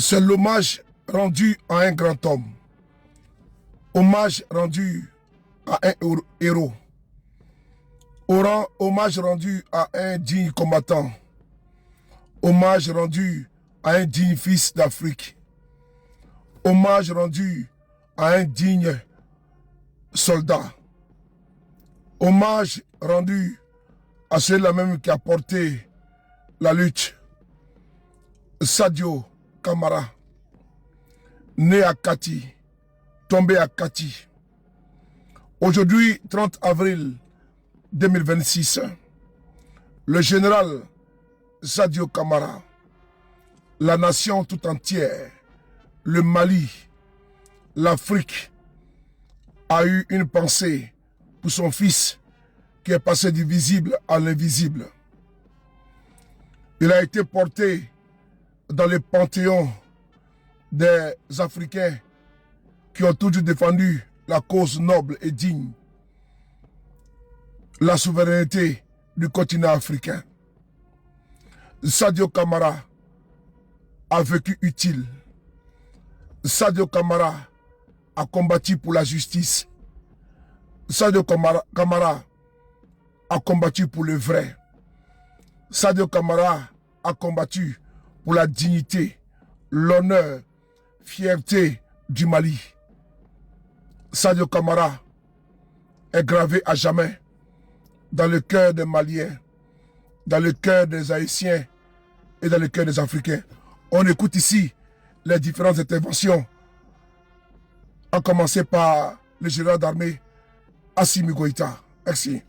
C'est l'hommage rendu à un grand homme. Hommage rendu à un héros. Hommage rendu à un digne combattant. Hommage rendu à un digne fils d'Afrique. Hommage rendu à un digne soldat. Hommage rendu à celui-là même qui a porté la lutte. Sadio Camara, né à Kati, tombé à Kati. Aujourd'hui, 30 avril 2026, le général Sadio Camara, la nation tout entière, le Mali, l'Afrique, a eu une pensée pour son fils qui est passé du visible à l'invisible. Il a été porté dans le panthéon des Africains qui ont toujours défendu la cause noble et digne, la souveraineté du continent africain. Sadio Camara a vécu utile. Sadio Camara a combattu pour la justice. Sadio Camara a combattu pour le vrai. Sadio Camara a combattu pour la dignité, l'honneur, fierté du Mali. Sadio Camara est gravé à jamais dans le cœur des Maliens, dans le cœur des Haïtiens et dans le cœur des Africains. On écoute ici les différentes interventions, à commencer par le général d'armée Assimi Goïta. Merci.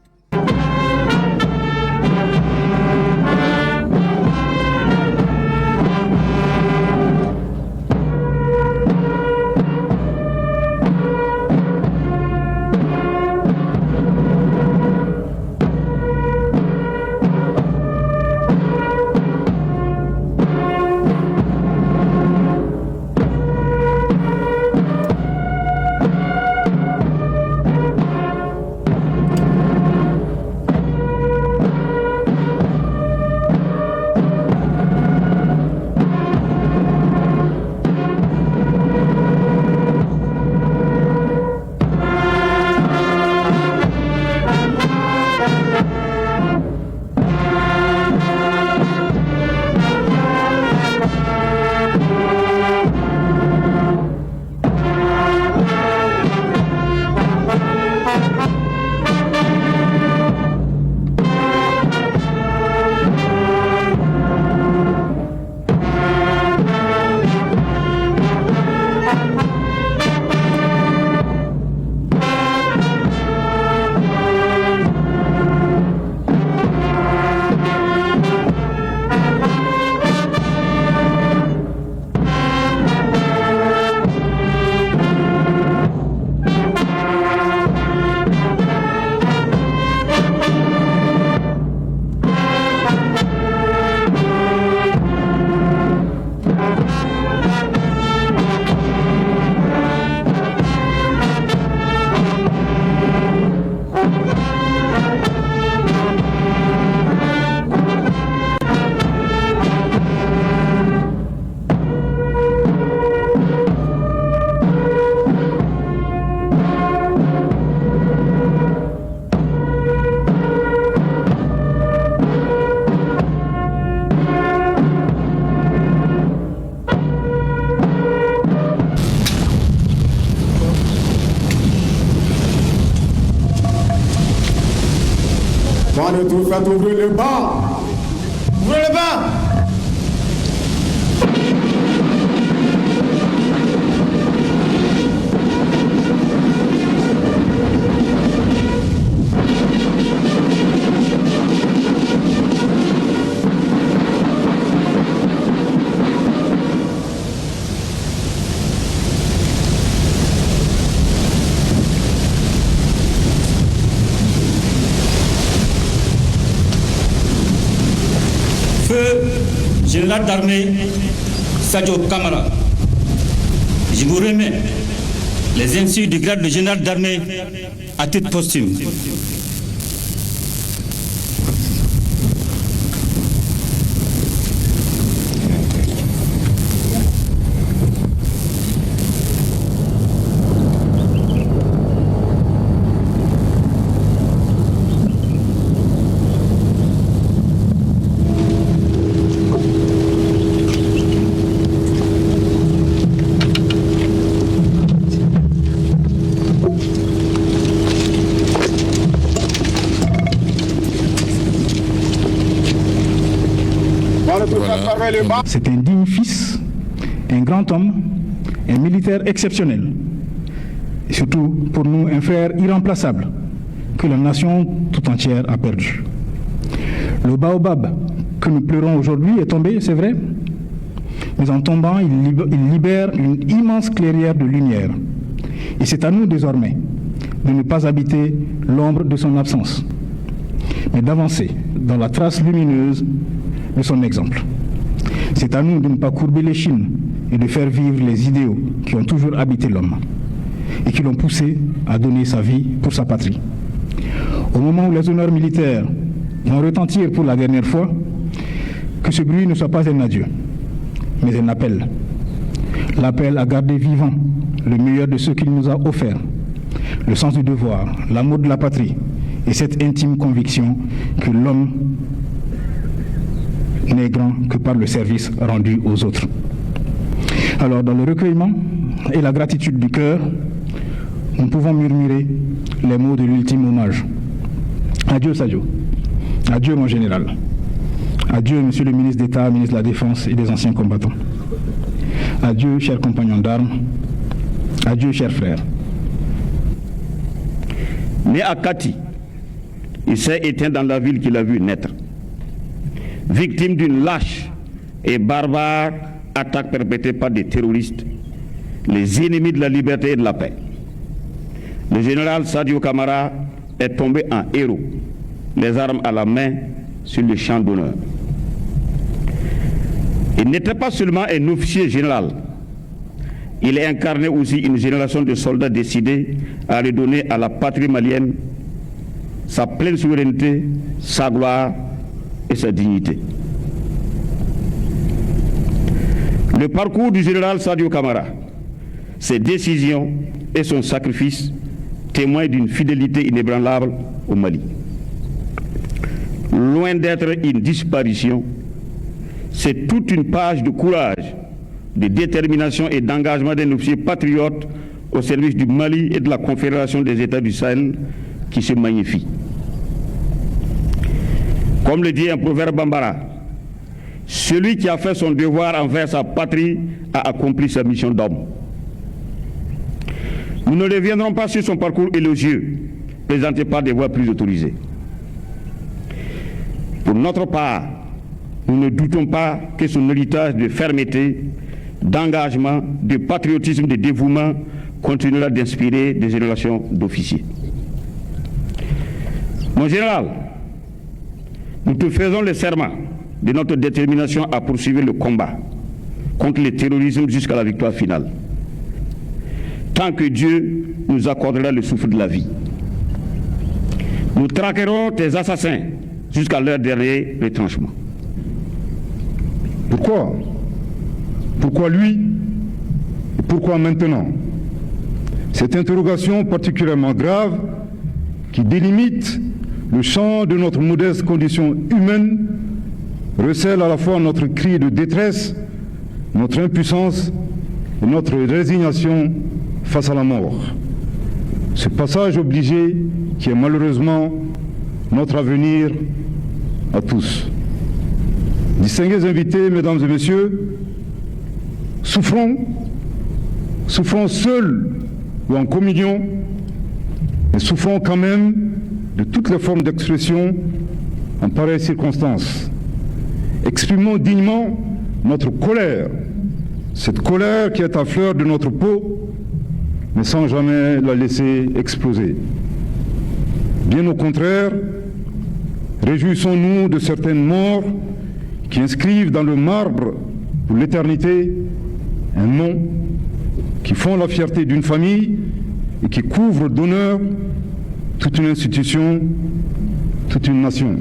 Faites ouvrir le banc. Ouvrez le banc. Général d'armée Sadio Camara, je vous remets les insignes du grade de général d'armée à titre posthume. le bas. C'est un digne fils, un grand homme, un militaire exceptionnel. Et surtout, pour nous, un frère irremplaçable que la nation tout entière a perdu. Le baobab que nous pleurons aujourd'hui est tombé, c'est vrai, mais en tombant, il libère une immense clairière de lumière. Et c'est à nous désormais de ne pas habiter l'ombre de son absence, mais d'avancer dans la trace lumineuse de son exemple. C'est à nous de ne pas courber l'échine et de faire vivre les idéaux qui ont toujours habité l'homme et qui l'ont poussé à donner sa vie pour sa patrie. Au moment où les honneurs militaires vont retentir pour la dernière fois, que ce bruit ne soit pas un adieu, mais un appel. L'appel à garder vivant le meilleur de ce qu'il nous a offert, le sens du devoir, l'amour de la patrie et cette intime conviction que l'homme n'est grand que par le service rendu aux autres. Alors, dans le recueillement et la gratitude du cœur, nous pouvons murmurer les mots de l'ultime hommage. Adieu Sadio, adieu mon général, adieu monsieur le ministre d'État, ministre de la Défense et des anciens combattants. Adieu chers compagnons d'armes, adieu chers frères. Né à Kati, il s'est éteint dans la ville qu'il a vu naître. Victime d'une lâche et barbare attaque perpétrée par des terroristes, les ennemis de la liberté et de la paix. Le général Sadio Camara est tombé en héros, les armes à la main sur le champ d'honneur. Il n'était pas seulement un officier général, il incarnait aussi une génération de soldats décidés à redonner à la patrie malienne sa pleine souveraineté, sa gloire et sa dignité. Le parcours du général Sadio Camara, ses décisions et son sacrifice témoignent d'une fidélité inébranlable au Mali. Loin d'être une disparition, c'est toute une page de courage, de détermination et d'engagement d'un officier patriote au service du Mali et de la Confédération des États du Sahel qui se magnifie. Comme le dit un proverbe bambara, celui qui a fait son devoir envers sa patrie a accompli sa mission d'homme. Nous ne reviendrons pas sur son parcours élogieux, présenté par des voix plus autorisées. Pour notre part, nous ne doutons pas que son héritage de fermeté, d'engagement, de patriotisme, de dévouement continuera d'inspirer des générations d'officiers. Mon général, nous te faisons le serment de notre détermination à poursuivre le combat contre le terrorisme jusqu'à la victoire finale, tant que Dieu nous accordera le souffle de la vie. Nous traquerons tes assassins jusqu'à leur dernier retranchement. Pourquoi? Pourquoi lui? Et pourquoi maintenant? Cette interrogation particulièrement grave qui délimite le champ de notre modeste condition humaine recèle à la fois notre cri de détresse, notre impuissance et notre résignation face à la mort. Ce passage obligé qui est malheureusement notre avenir à tous. Distingués invités, mesdames et messieurs, souffrons seuls ou en communion, mais souffrons quand même de toutes les formes d'expression en pareilles circonstances. Exprimons dignement notre colère, cette colère qui est à fleur de notre peau, mais sans jamais la laisser exploser. Bien au contraire, réjouissons-nous de certaines morts qui inscrivent dans le marbre pour l'éternité un nom, qui font la fierté d'une famille et qui couvrent d'honneur toute une institution, toute une nation.